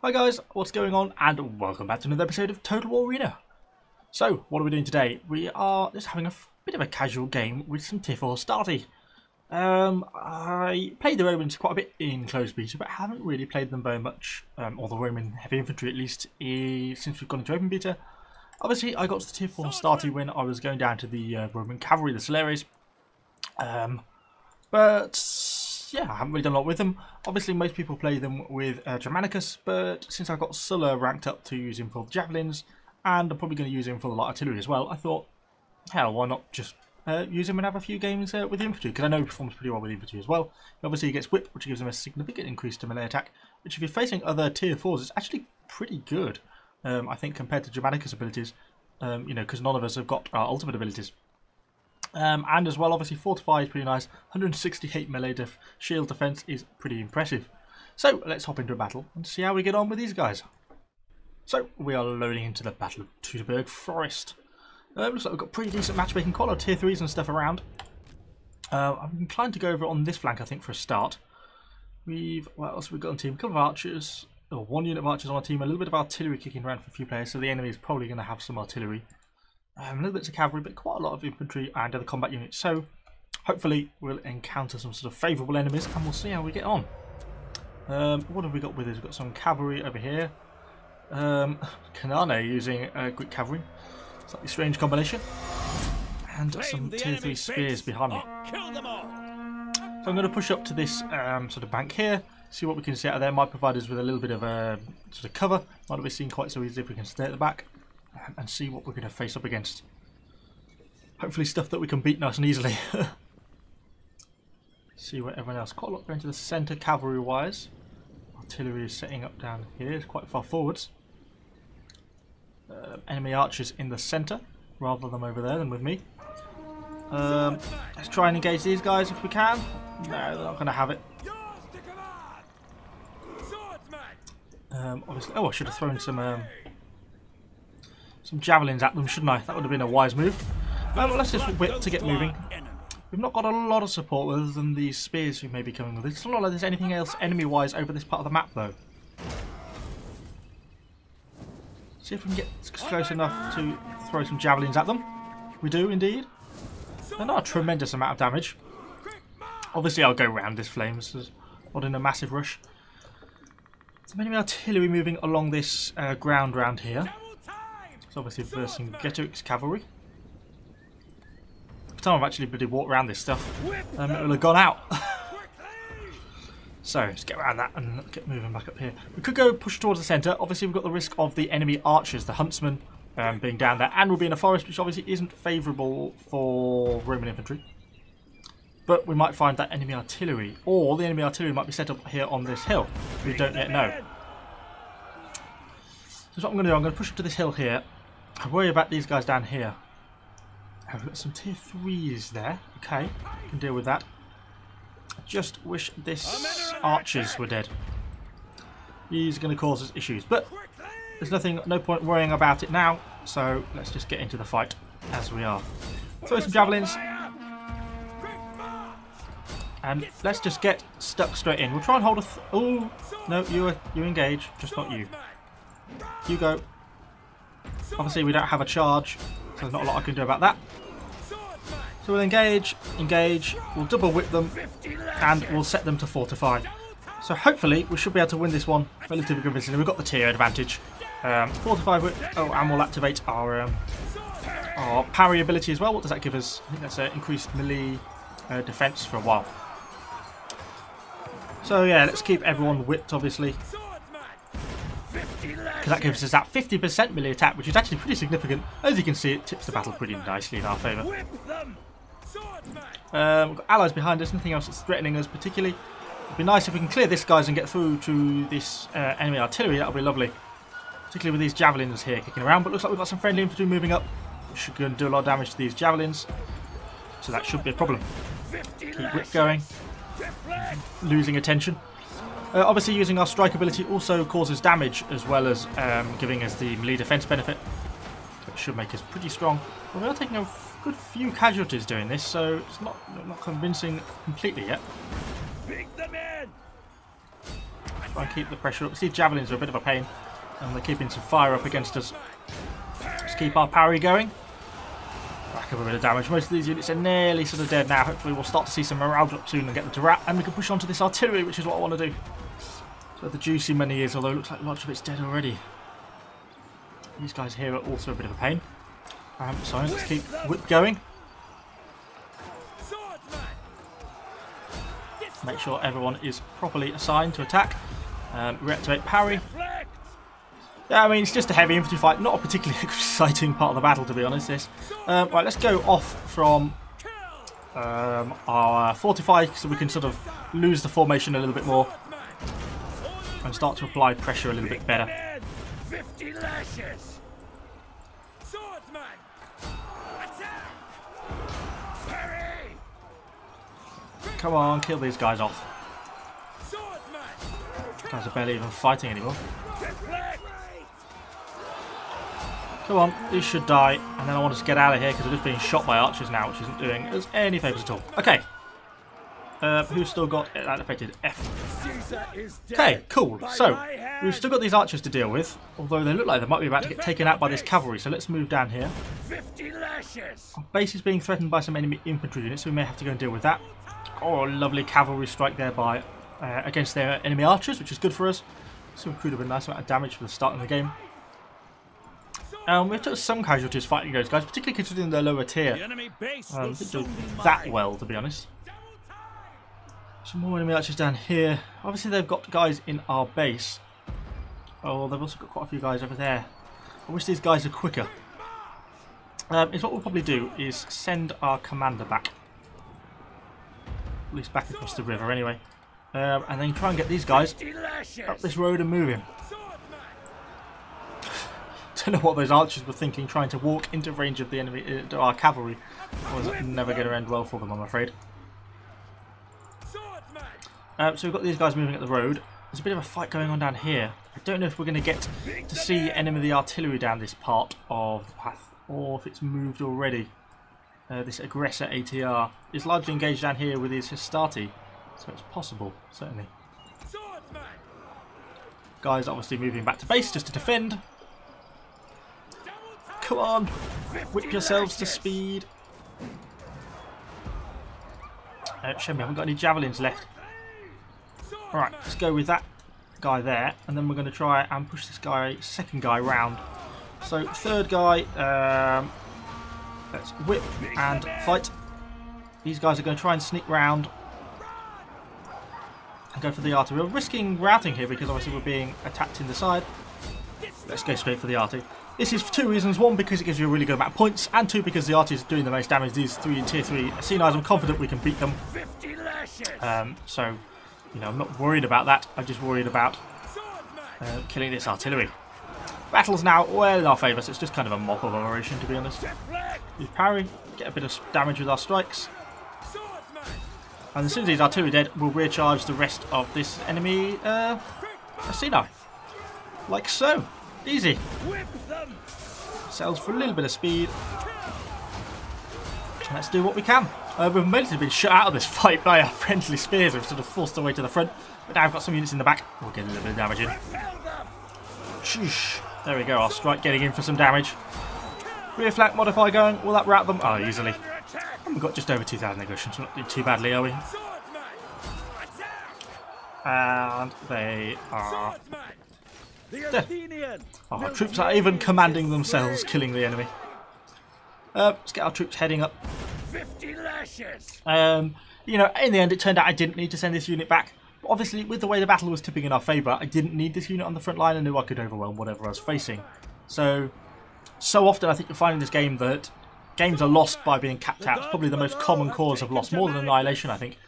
Hi guys, what's going on, and welcome back to another episode of Total War Arena. So, what are we doing today? We are just having a bit of a casual game with some tier 4 Hastati. I played the Romans quite a bit in closed beta, but haven't really played them very much, or the Roman heavy infantry at least, since we've gone into open beta. Obviously, I got to the tier 4 Hastati when I was going down to the Roman cavalry, the Sullares. But yeah, I haven't really done a lot with them. Obviously, most people play them with Germanicus, but since I got Sulla ranked up to use him for the javelins, and I'm probably going to use him for the light artillery as well, I thought, hell, why not just use him and have a few games with the infantry, because I know he performs pretty well with infantry as well. Obviously, he gets whip, which gives him a significant increase to melee attack, which if you're facing other tier 4s, is actually pretty good, I think, compared to Germanicus abilities, you know, because none of us have got our ultimate abilities. And as well, obviously, fortify is pretty nice. 168 melee shield defense is pretty impressive. So let's hop into a battle and see how we get on with these guys. So we are loading into the Battle of Teutoburg Forest. Looks like we've got pretty decent matchmaking, quite a lot of tier 3s and stuff around. I'm inclined to go over on this flank, I think, for a start. What else have we got on team? A couple of archers, or one unit of archers on our team, a little bit of artillery kicking around for a few players, so the enemy is probably going to have some artillery. A little bit of cavalry, but quite a lot of infantry and other combat units. So hopefully we'll encounter some sort of favourable enemies, and we'll see how we get on. What have we got with us? We've got some cavalry over here. Kanane using quick cavalry. Slightly strange combination. And some tier 3 spears behind me. So I'm going to push up to this sort of bank here. See what we can see out of there. Might provide us with a little bit of sort of cover. Might not be seen quite so easy if we can stay at the back. And see what we're going to face up against. Hopefully stuff that we can beat nice and easily. See where everyone else. Quite a lot going to the centre cavalry wise. Artillery is setting up down here. It's quite far forwards. Enemy archers in the centre rather than over there than with me. Let's try and engage these guys if we can. No, they're not going to have it. Obviously, oh, I should have thrown some javelins at them, shouldn't I? That would have been a wise move. Well, let's just whip to get moving. We've not got a lot of support other than these spears who may be coming with it. It's not like there's anything else enemy-wise over this part of the map, though. See if we can get close enough to throw some javelins at them. We do, indeed. They're not a tremendous amount of damage. Obviously, I'll go round this flames, not in a massive rush. Some enemy artillery moving along this ground round here. So obviously versing Getuk's cavalry. By the time I've actually bloody walked around this stuff, it will have gone out. So let's get around that and get moving back up here. We could go push towards the centre. Obviously we've got the risk of the enemy archers, the huntsmen, being down there, and we'll be in a forest, which obviously isn't favourable for Roman infantry. But we might find that enemy artillery, or the enemy artillery might be set up here on this hill. We don't yet know. So what I'm going to do, I'm going to push up to this hill here. I worry about these guys down here. We've got some tier 3s there. Okay, can deal with that. I just wish this archers were dead. He's going to cause us issues, but there's no point worrying about it now. So let's just get into the fight as we are. Throw some javelins, and let's just get stuck straight in. We'll try and hold a. Oh no, you engage, just not you. You go. Obviously we don't have a charge, so there's not a lot I can do about that. So we'll engage, we'll double whip them, and we'll set them to fortify. So hopefully we should be able to win this one relatively convincingly. We've got the tier advantage. Fortify whip, and we'll activate our parry ability as well. What does that give us? I think that's increased melee defense for a while. So yeah, let's keep everyone whipped obviously. Because that gives us that 50% melee attack, which is actually pretty significant. As you can see, it tips the battle pretty nicely in our favour. We've got allies behind us, nothing else that's threatening us particularly. It'd be nice if we can clear this guys and get through to this enemy artillery. That would be lovely. Particularly with these javelins here kicking around. But looks like we've got some friendly infantry moving up, which should go and do a lot of damage to these javelins. So that should be a problem. Keep whip going. Losing attention. Obviously using our strike ability also causes damage as well as giving us the melee defense benefit. So it should make us pretty strong. But we are taking a good few casualties doing this, so it's not convincing completely yet. Try and keep the pressure up. See, javelins are a bit of a pain, and they're keeping some fire up against us. Let's keep our parry going. Rack up a bit of damage. Most of these units are nearly sort of dead now. Hopefully we'll start to see some morale drop soon and get them to wrap, and we can push on to this artillery, which is what I want to do. So the juicy money is, although it looks like much of it's dead already. These guys here are also a bit of a pain. So let's keep whip going. Make sure everyone is properly assigned to attack. Reactivate parry. Yeah, I mean, it's just a heavy infantry fight. Not a particularly exciting part of the battle, to be honest. This. Right, let's go off from our fortify so we can sort of lose the formation a little bit more and start to apply pressure a little bit better. 50 lashes. Swordsman. Attack. Parry. Come on, kill these guys off. Swordsman. These guys are barely even fighting anymore. Come on, these should die, and then I want us to get out of here because we're just being shot by archers now, which isn't doing us any favours at all. Okay. Who's still got that affected? F. Okay, cool. So, we've still got these archers to deal with, although they look like they might be about to get taken out by this cavalry, so let's move down here. 50 lashes. Our base is being threatened by some enemy infantry units, so we may have to go and deal with that. Oh, a lovely cavalry strike there by against their enemy archers, which is good for us. So we accrued a nice amount of damage for the start of the game. We took some casualties fighting those guys, particularly considering their lower tier. Didn't do that well, to be honest. Some more enemy archers down here. Obviously, they've got guys in our base. Oh, they've also got quite a few guys over there. I wish these guys were quicker. Is what we'll probably do is send our commander back. At least back across the river, anyway. And then try and get these guys up this road and moving. Don't know what those archers were thinking, trying to walk into range of the enemy, our cavalry. Was never going to end well for them, I'm afraid. So we've got these guys moving up the road. There's a bit of a fight going on down here. I don't know if we're going to get to see any of the artillery down this part of the path, or if it's moved already. This aggressor ATR is largely engaged down here with his Hastati, so it's possible, certainly. Guys obviously moving back to base just to defend. Come on, whip yourselves to speed. Shame we haven't got any javelins left. Alright, let's go with that guy there, and then we're going to try and push this guy, second guy, round. So, third guy, let's whip and fight. These guys are going to try and sneak round and go for the arty. We're risking routing here because obviously we're being attacked in the side. Let's go straight for the arty. This is for two reasons. One, because it gives you a really good amount of points, and two, because the arty is doing the most damage. These three in tier 3 Senais, I'm confident we can beat them. So, you know, I'm not worried about that. I'm just worried about killing this artillery. Battle's now well in our favour, so it's just kind of a mop of operation, to be honest. We parry, get a bit of damage with our strikes. And as soon as these artillery dead, we'll recharge the rest of this enemy Senai. Like so. Easy. Sells for a little bit of speed. Let's do what we can. We've mostly been shut out of this fight by our friendly spears. We've sort of forced our way to the front. But now I've got some units in the back. We'll get a little bit of damage in. Sheesh. There we go. Our strike getting in for some damage. Rear flank modify going. Will that wrap them? Oh, easily. And we've got just over 2,000 aggressions. Not doing too badly, are we? And they are... Oh, our troops are even commanding themselves, killing the enemy. Let's get our troops heading up. 50 lashes. You know, in the end, it turned out I didn't need to send this unit back. But obviously, with the way the battle was tipping in our favour, I didn't need this unit on the front line. I knew I could overwhelm whatever I was facing. So often I think you'll find in this game that games are lost by being capped out. It's probably the most common cause of loss, more than annihilation, I think.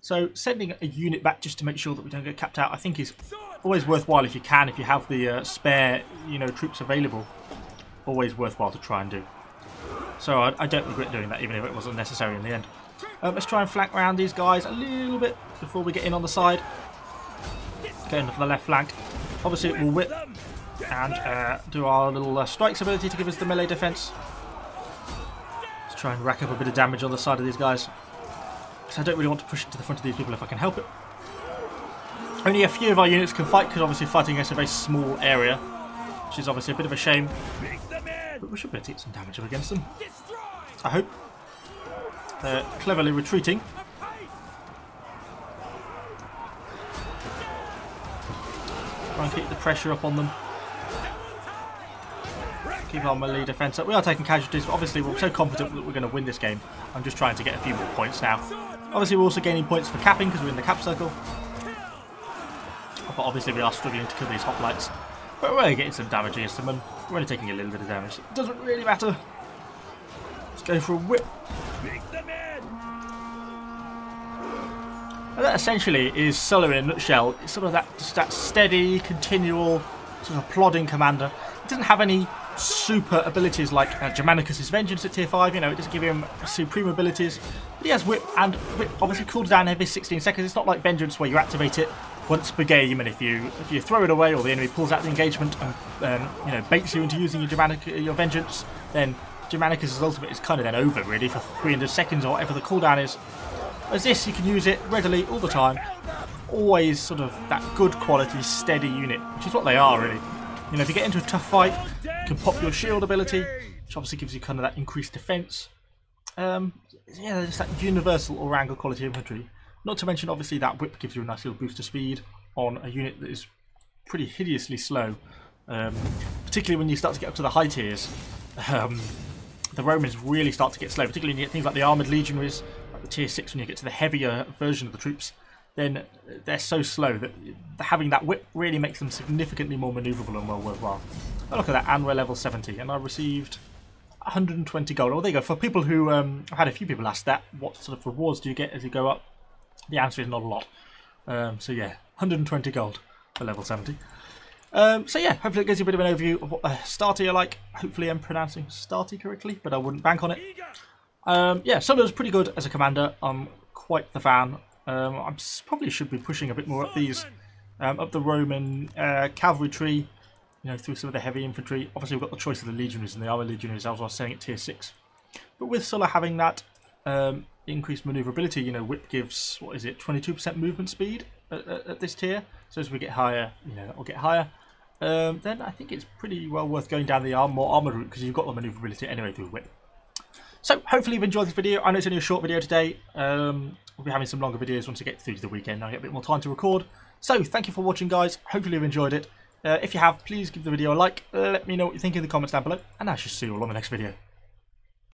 So sending a unit back just to make sure that we don't get capped out, I think is always worthwhile if you can, if you have the spare, you know, troops available. Always worthwhile to try and do. So I don't regret doing that, even if it wasn't necessary in the end. Let's try and flank around these guys a little bit before we get in on the side. Going for the left flank. Obviously it will whip and do our little strikes ability to give us the melee defense. Let's try and rack up a bit of damage on the side of these guys. Because I don't really want to push it to the front of these people if I can help it. Only a few of our units can fight because obviously fighting against a very small area, which is obviously a bit of a shame. But we should be able to get some damage up against them. I hope. They're cleverly retreating. Try and keep the pressure up on them. Keep our melee defense up. We are taking casualties, but obviously we're so confident that we're going to win this game. I'm just trying to get a few more points now. Obviously we're also gaining points for capping because we're in the cap circle. But obviously we are struggling to kill these hoplites. But we're only getting some damage against them, and we're only taking a little bit of damage. It doesn't really matter. Let's go for a whip. And that essentially is Sulla in a nutshell. It's sort of that steady, continual, sort of plodding commander. It doesn't have any super abilities like Germanicus' Vengeance at tier 5, you know, it doesn't give him supreme abilities. But he has Whip, and Whip obviously cools down every 16 seconds. It's not like Vengeance where you activate it once per game, and if you throw it away or the enemy pulls out the engagement and you know, baits you into using your Vengeance, then Germanicus' ultimate is kind of then over really for 300 seconds or whatever the cooldown is. As this, you can use it readily all the time. Always sort of that good quality, steady unit, which is what they are really. You know, if you get into a tough fight, you can pop your shield ability, which obviously gives you kind of that increased defense. Yeah, just that universal all-round good quality infantry. Not to mention, obviously, that whip gives you a nice little boost of speed on a unit that is pretty hideously slow. Particularly when you start to get up to the high tiers. The Romans really start to get slow, particularly when you get things like the armoured legionaries, like the tier 6, when you get to the heavier version of the troops. Then they're so slow that having that whip really makes them significantly more manoeuvrable and well worthwhile. Oh, look at that, and we're level 70, and I received 120 gold. Oh, there you go. For people who, I've had a few people ask that, what sort of rewards do you get as you go up? The answer is not a lot. So yeah, 120 gold for level 70. So yeah, hopefully it gives you a bit of an overview of what the Hastati are like. Hopefully I'm pronouncing Hastati correctly, but I wouldn't bank on it. Yeah, Sulla's pretty good as a commander. I'm quite the fan. I probably should be pushing a bit more up these, up the Roman cavalry tree, you know, through some of the heavy infantry. Obviously, we've got the choice of the legionaries and the armor legionaries, as I was saying, at tier 6. But with Sulla having that increased maneuverability, you know, Whip gives, what is it, 22% movement speed at this tier. So as we get higher, you know, that will get higher. Then I think it's pretty well worth going down the more armored route because you've got the maneuverability anyway through Whip. So hopefully you've enjoyed this video. I know it's only a short video today. We'll be having some longer videos once I get through to the weekend. I'll get a bit more time to record. So thank you for watching, guys. Hopefully you've enjoyed it. If you have, please give the video a like. Let me know what you think in the comments down below. And I shall see you all on the next video.